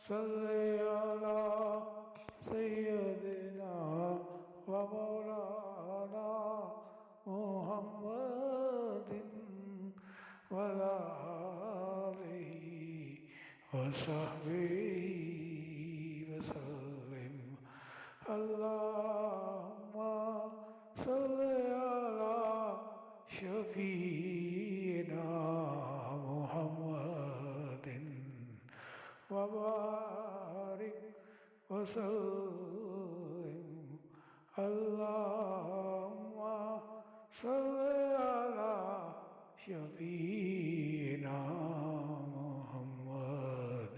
صل على سيدنا ومولانا محمد وعلى آله وصحبه وسلم. اللهم صل على شفيعنا محمد وبارك وسلم. اللهم صل على شفيعنا محمد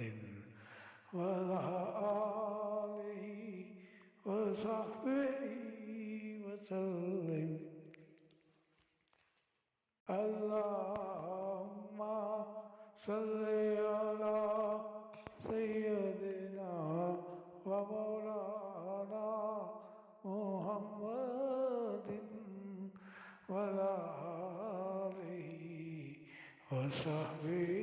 وعلى آله وصحبه وسلم. اللهم صل على سيدنا ومولانا محمد وعلى آله وصحبه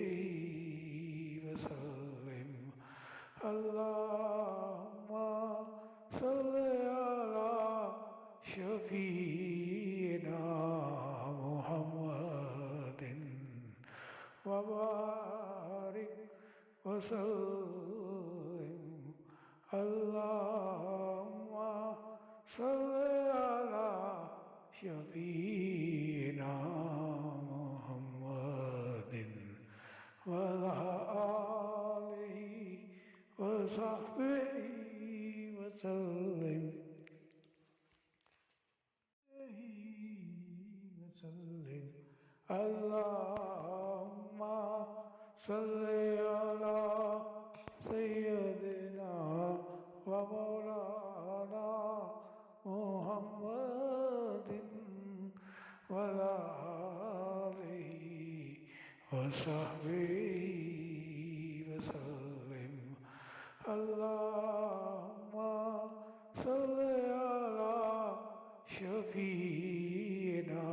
وسلم. اللهم صل على شفيعنا محمد وبارك وسلم. اللهم صل على شفيعنا محمد وعلى آله وصحبه وسلم. اللهم صل على سيدنا ومولانا محمد وعلى آله وصحبه وسلم. اللهم صل على شفيعنا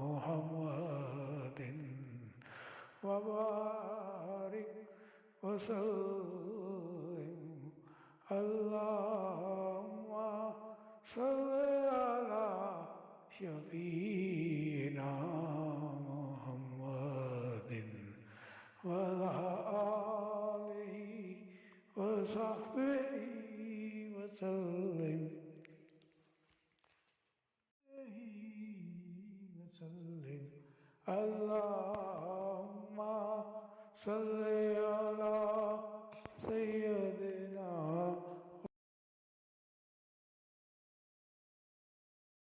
محمد وبارك وسلم. اللهم صل على شفيعنا محمد وعلى آله وصحبه وسلم. اللهم صل على